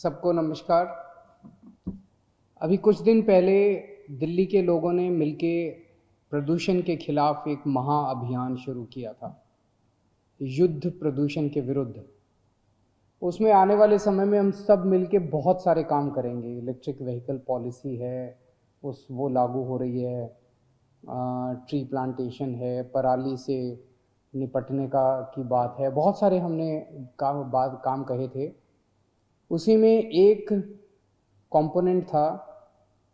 सबको नमस्कार। अभी कुछ दिन पहले दिल्ली के लोगों ने मिलके प्रदूषण के खिलाफ एक महाअभियान शुरू किया था, युद्ध प्रदूषण के विरुद्ध। उसमें आने वाले समय में हम सब मिलके बहुत सारे काम करेंगे। इलेक्ट्रिक व्हीकल पॉलिसी है, वो लागू हो रही है, ट्री प्लांटेशन है, पराली से निपटने की बात है, बहुत सारे हमने काम कहे थे। उसी में एक कंपोनेंट था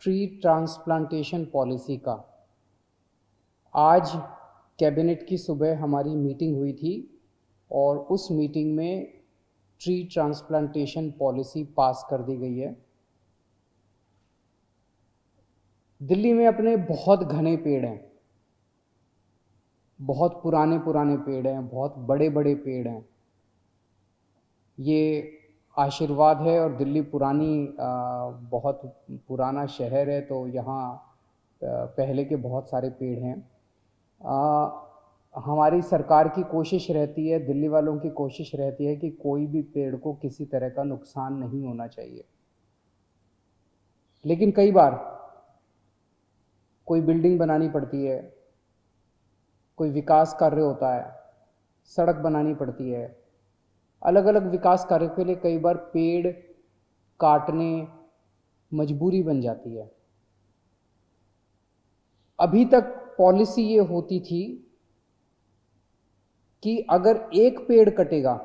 ट्री ट्रांसप्लांटेशन पॉलिसी का। आज कैबिनेट की सुबह हमारी मीटिंग हुई थी और उस मीटिंग में ट्री ट्रांसप्लांटेशन पॉलिसी पास कर दी गई है। दिल्ली में अपने बहुत घने पेड़ हैं, बहुत पुराने पुराने पेड़ हैं, बहुत बड़े बड़े पेड़ हैं। ये आशीर्वाद है। और दिल्ली बहुत पुराना शहर है, तो यहाँ पहले के बहुत सारे पेड़ हैं। हमारी सरकार की कोशिश रहती है, दिल्ली वालों की कोशिश रहती है कि कोई भी पेड़ को किसी तरह का नुकसान नहीं होना चाहिए। लेकिन कई बार कोई बिल्डिंग बनानी पड़ती है, कोई विकास कार्य होता है, सड़क बनानी पड़ती है, अलग अलग विकास कार्य के लिए कई बार पेड़ काटने मजबूरी बन जाती है। अभी तक पॉलिसी ये होती थी कि अगर एक पेड़ कटेगा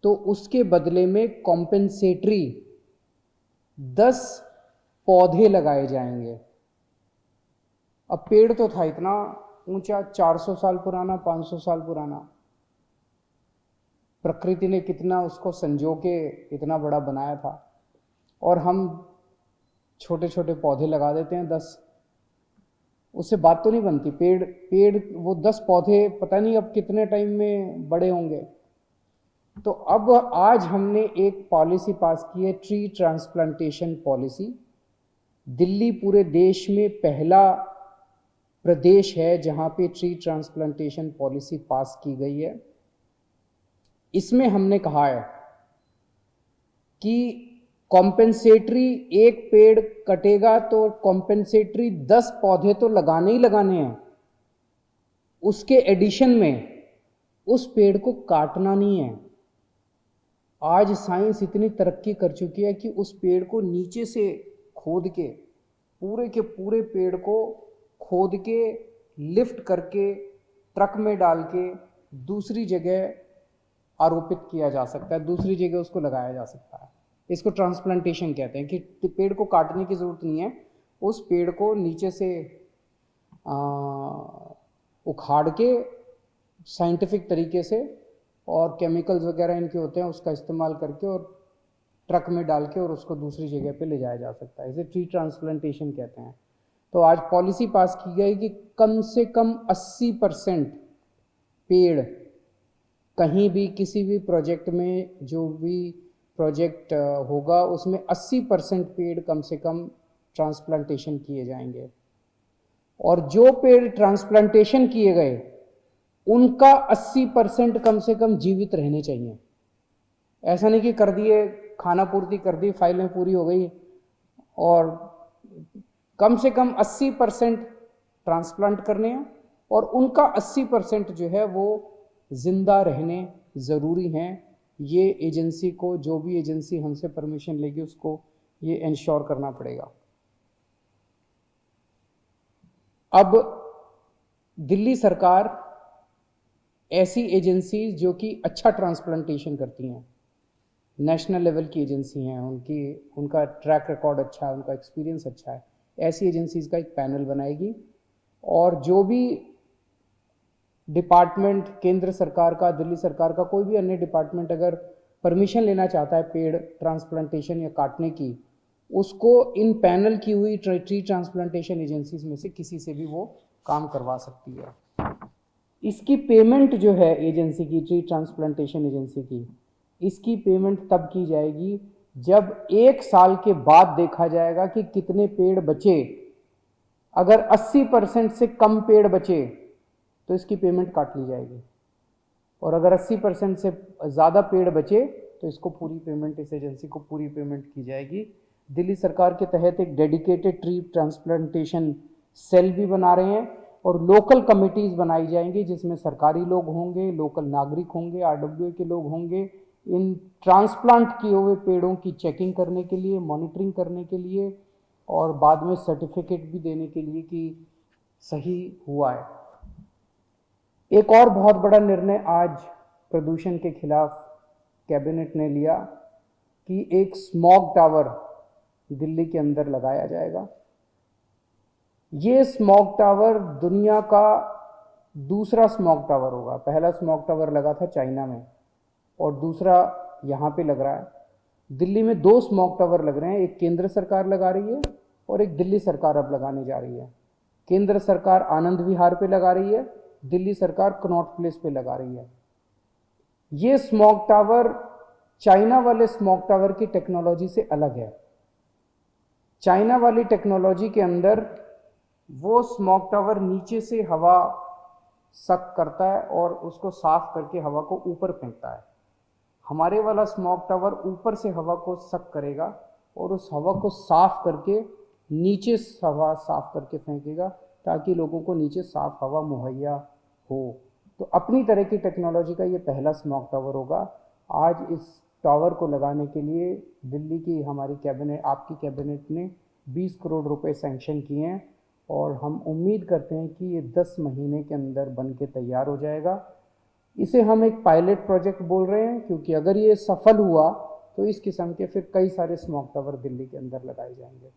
तो उसके बदले में कॉम्पेंसेटरी 10 पौधे लगाए जाएंगे। अब पेड़ तो था इतना ऊंचा, 400 साल पुराना, 500 साल पुराना। प्रकृति ने कितना उसको संजो के इतना बड़ा बनाया था, और हम छोटे छोटे पौधे लगा देते हैं 10। उससे बात तो नहीं बनती। पेड़ वो 10 पौधे पता नहीं अब कितने टाइम में बड़े होंगे। तो अब आज हमने एक पॉलिसी पास की है, ट्री ट्रांसप्लांटेशन पॉलिसी। दिल्ली पूरे देश में पहला प्रदेश है जहां पे ट्री ट्रांसप्लांटेशन पॉलिसी पास की गई है। इसमें हमने कहा है कि कॉम्पेंसेटरी, एक पेड़ कटेगा तो कॉम्पेंसेटरी 10 पौधे तो लगाने ही लगाने हैं। उसके एडिशन में उस पेड़ को काटना नहीं है। आज साइंस इतनी तरक्की कर चुकी है कि उस पेड़ को नीचे से खोद के पूरे पेड़ को खोद के लिफ्ट करके ट्रक में डाल के दूसरी जगह आरोपित किया जा सकता है, दूसरी जगह उसको लगाया जा सकता है। इसको ट्रांसप्लांटेशन कहते हैं कि पेड़ को काटने की ज़रूरत नहीं है, उस पेड़ को नीचे से उखाड़ के साइंटिफिक तरीके से, और केमिकल्स वगैरह इनके होते हैं, उसका इस्तेमाल करके और ट्रक में डाल के और उसको दूसरी जगह पे ले जाया जा सकता है। इसे ट्री ट्रांसप्लांटेशन कहते हैं। तो आज पॉलिसी पास की गई कि कम से कम 80% पेड़ कहीं भी किसी भी प्रोजेक्ट में, जो भी प्रोजेक्ट होगा उसमें 80% पेड़ कम से कम ट्रांसप्लांटेशन किए जाएंगे। और जो पेड़ ट्रांसप्लांटेशन किए गए उनका 80% कम से कम जीवित रहने चाहिए। ऐसा नहीं कि कर दिए, खाना पूर्ति कर दी, फाइलें पूरी हो गई, और कम से कम 80% ट्रांसप्लांट करने हैं और उनका 80% जो है वो जिंदा रहने ज़रूरी हैं। ये एजेंसी को, जो भी एजेंसी हमसे परमिशन लेगी, उसको ये इंश्योर करना पड़ेगा। अब दिल्ली सरकार ऐसी एजेंसी जो कि अच्छा ट्रांसप्लांटेशन करती हैं, नेशनल लेवल की एजेंसी हैं, उनका ट्रैक रिकॉर्ड अच्छा है, उनका एक्सपीरियंस अच्छा है, ऐसी एजेंसीज का एक पैनल बनाएगी। और जो भी डिपार्टमेंट, केंद्र सरकार का, दिल्ली सरकार का, कोई भी अन्य डिपार्टमेंट अगर परमिशन लेना चाहता है पेड़ ट्रांसप्लांटेशन या काटने की, उसको इन पैनल की हुई ट्री ट्रांसप्लांटेशन एजेंसीज में से किसी से भी वो काम करवा सकती है। इसकी पेमेंट जो है एजेंसी की, ट्री ट्रांसप्लांटेशन एजेंसी की, इसकी पेमेंट तब की जाएगी जब 1 साल के बाद देखा जाएगा कि कितने पेड़ बचे। अगर 80% से कम पेड़ बचे तो इसकी पेमेंट काट ली जाएगी, और अगर 80% से ज़्यादा पेड़ बचे तो इसको पूरी पेमेंट, इस एजेंसी को पूरी पेमेंट की जाएगी। दिल्ली सरकार के तहत एक डेडिकेटेड ट्री ट्रांसप्लांटेशन सेल भी बना रहे हैं और लोकल कमिटीज़ बनाई जाएंगी जिसमें सरकारी लोग होंगे, लोकल नागरिक होंगे, आरडब्ल्यूए के लोग होंगे, इन ट्रांसप्लांट किए हुए पेड़ों की चेकिंग करने के लिए, मॉनिटरिंग करने के लिए और बाद में सर्टिफिकेट भी देने के लिए कि सही हुआ है। एक और बहुत बड़ा निर्णय आज प्रदूषण के खिलाफ कैबिनेट ने लिया कि एक स्मॉग टावर दिल्ली के अंदर लगाया जाएगा। ये स्मॉग टावर दुनिया का दूसरा स्मॉग टावर होगा। पहला स्मॉग टावर लगा था चाइना में और दूसरा यहाँ पे लग रहा है। दिल्ली में 2 स्मॉग टावर लग रहे हैं, एक केंद्र सरकार लगा रही है और एक दिल्ली सरकार अब लगाने जा रही है। केंद्र सरकार आनंद विहार पे लगा रही है, दिल्ली सरकार कनॉट प्लेस पे लगा रही है। ये स्मॉग टावर चाइना वाले स्मॉग टावर की टेक्नोलॉजी से अलग है। चाइना वाली टेक्नोलॉजी के अंदर वो स्मॉग टावर नीचे से हवा सक करता है और उसको साफ करके हवा को ऊपर फेंकता है। हमारे वाला स्मॉग टावर ऊपर से हवा को सक करेगा और उस हवा को साफ करके नीचे हवा साफ करके फेंकेगा ताकि लोगों को नीचे साफ हवा मुहैया हो। तो अपनी तरह की टेक्नोलॉजी का ये पहला स्मॉग टावर होगा। आज इस टावर को लगाने के लिए दिल्ली की हमारी कैबिनेट, आपकी कैबिनेट ने 20 करोड़ रुपए सैंक्शन किए हैं और हम उम्मीद करते हैं कि ये 10 महीने के अंदर बन के तैयार हो जाएगा। इसे हम एक पायलट प्रोजेक्ट बोल रहे हैं क्योंकि अगर ये सफल हुआ तो इस किस्म के फिर कई सारे स्मॉग टावर दिल्ली के अंदर लगाए जाएंगे।